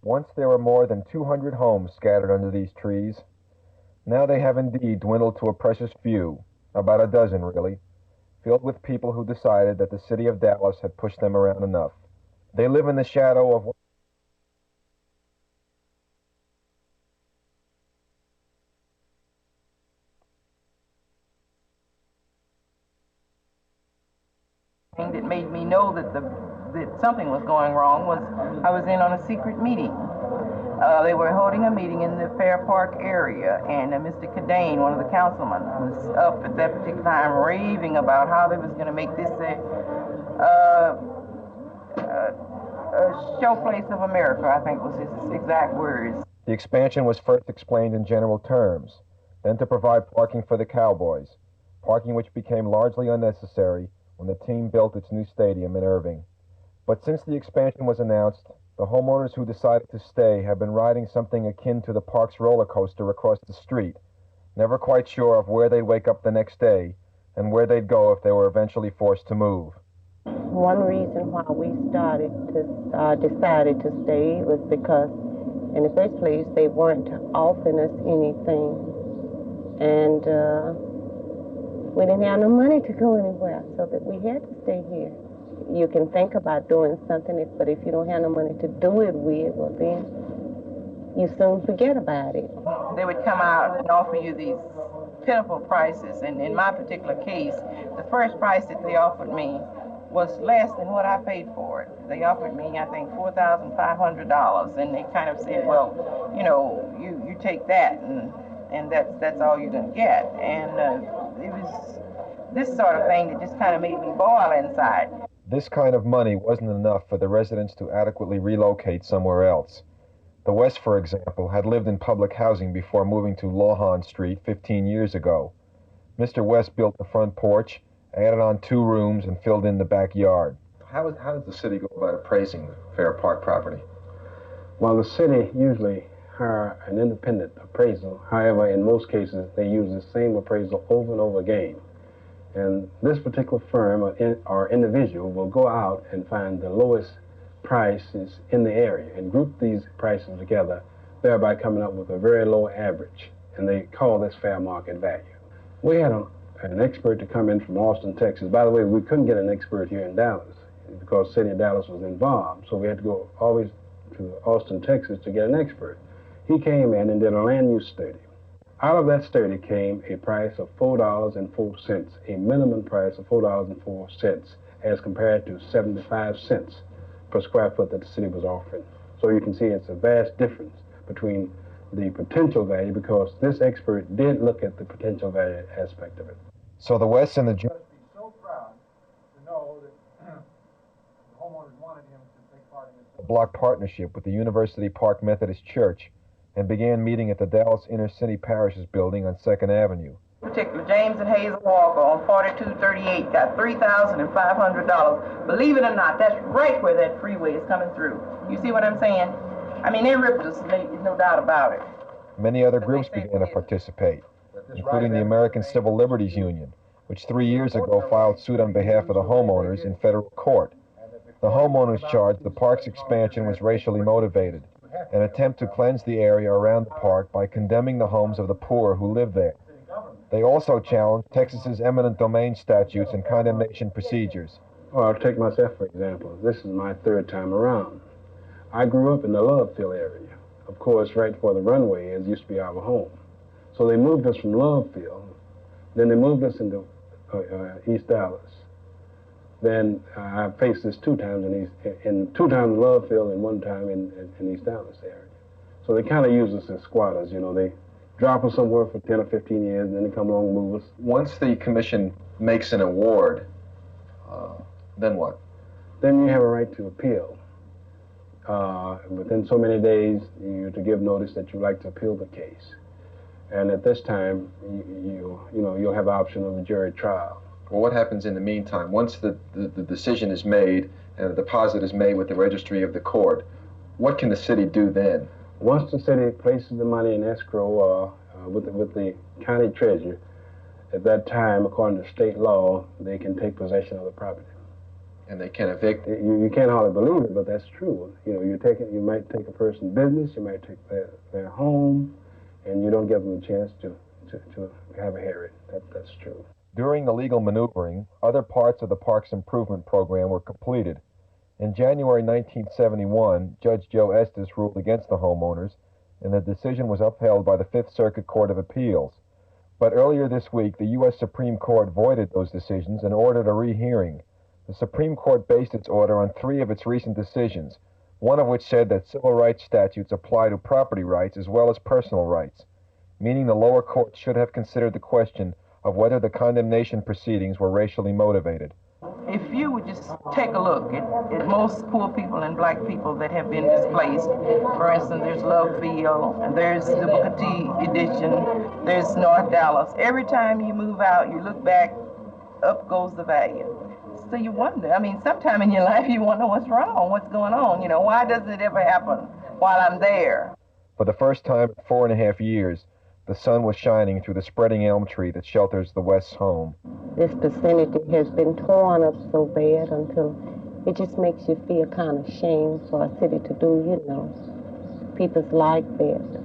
Once there were more than 200 homes scattered under these trees. Now they have indeed dwindled to a precious few, about a dozen really, filled with people who decided that the city of Dallas had pushed them around enough. They live in the shadow of thing that made me know that something was going wrong was I was in on a secret meeting. They were holding a meeting in the Fair Park area, and Mr. Cadane, one of the councilmen, was up at that particular time raving about how they was going to make this a showplace of America, I think was his exact words. The expansion was first explained in general terms, then to provide parking for the Cowboys, parking which became largely unnecessary when the team built its new stadium in Irving. But since the expansion was announced, the homeowners who decided to stay have been riding something akin to the park's roller coaster across the street, never quite sure of where they'd wake up the next day and where they'd go if they were eventually forced to move. One reason why we decided to stay was because, in the first place, they weren't offering us anything, and we didn't have no money to go anywhere, so that we had to stay here. You can think about doing something, but if you don't have no money to do it with, well then you soon forget about it. They would come out and offer you these pitiful prices, and in my particular case, the first price that they offered me was less than what I paid for it. They offered me, I think, $4,500, and they kind of said, well, you know, you take that, and that's all you're going to get. And it was this sort of thing that just kind of made me boil inside. This kind of money wasn't enough for the residents to adequately relocate somewhere else. The West, for example, had lived in public housing before moving to Lawhon Street 15 years ago. Mr. West built the front porch, added on 2 rooms, and filled in the backyard. How does the city go about appraising Fair Park property? Well, the city usually hire an independent appraisal. However, in most cases, they use the same appraisal over and over again. And this particular firm or individual will go out and find the lowest prices in the area and group these prices together, thereby coming up with a very low average. And they call this fair market value. We had an expert to come in from Austin, Texas. By the way, we couldn't get an expert here in Dallas because the city of Dallas was involved. So we had to go always to Austin, Texas to get an expert. He came in and did a land use study. Out of that study came a price of $4.04, a minimum price of $4.04 as compared to 75 cents per square foot that the city was offering. So you can see it's a vast difference between the potential value, because this expert did look at the potential value aspect of it. So the West and the He must be so proud to know that the homeowners wanted him to take part in this block partnership with the University Park Methodist Church and began meeting at the Dallas Inner City Parishes building on 2nd Avenue. Particular James and Hazel Walker on 4238 got $3,500. Believe it or not, that's right where that freeway is coming through. You see what I'm saying? I mean, they ripped us, no doubt about it. Many other groups began to participate, including the American Civil Liberties Union, which 3 years ago filed suit on behalf of the homeowners in federal court. The homeowners charged the park's expansion was racially motivated, an attempt to cleanse the area around the park by condemning the homes of the poor who live there. They also challenged Texas's eminent domain statutes and condemnation procedures. Well, I'll take myself, for example. This is my 3rd time around. I grew up in the Lovefield area. Of course, right before the runway, it used to be our home. So they moved us from Lovefield. Then they moved us into East Dallas. Then I faced this 2 times in 2 times in Lovefield and 1 time in East Dallas area. So they kind of use us as squatters, you know. They drop us somewhere for 10 or 15 years, and then they come along and move us. Once the commission makes an award, then what? Then you have a right to appeal. Within so many days, you're to give notice that you'd like to appeal the case. And at this time, you'll have the option of a jury trial. Well, what happens in the meantime? Once the decision is made and the deposit is made with the registry of the court, what can the city do then? Once the city places the money in escrow with the county treasurer, at that time, according to state law, they can take possession of the property. And they can evict. You can't hardly believe it, but that's true. You know, you might take a person's business, you might take their home, and you don't give them a chance to have a hearing. That's true. During the legal maneuvering, other parts of the park's improvement program were completed. In January 1971, Judge Joe Estes ruled against the homeowners, and the decision was upheld by the Fifth Circuit Court of Appeals. But earlier this week, the U.S. Supreme Court voided those decisions and ordered a rehearing. The Supreme Court based its order on 3 of its recent decisions, one of which said that civil rights statutes apply to property rights as well as personal rights, meaning the lower court should have considered the question of whether the condemnation proceedings were racially motivated. If you would just take a look at most poor people and black people that have been displaced, for instance, there's Loveville, and there's the Booker T edition, there's North Dallas. Every time you move out, you look back, up goes the value. So you wonder, I mean, sometime in your life you wonder what's wrong, what's going on, you know, why doesn't it ever happen while I'm there? For the first time in 4.5 years, the sun was shining through the spreading elm tree that shelters the West's home. This vicinity has been torn up so bad until it just makes you feel kind of shame for a city to do, you know. People's like that.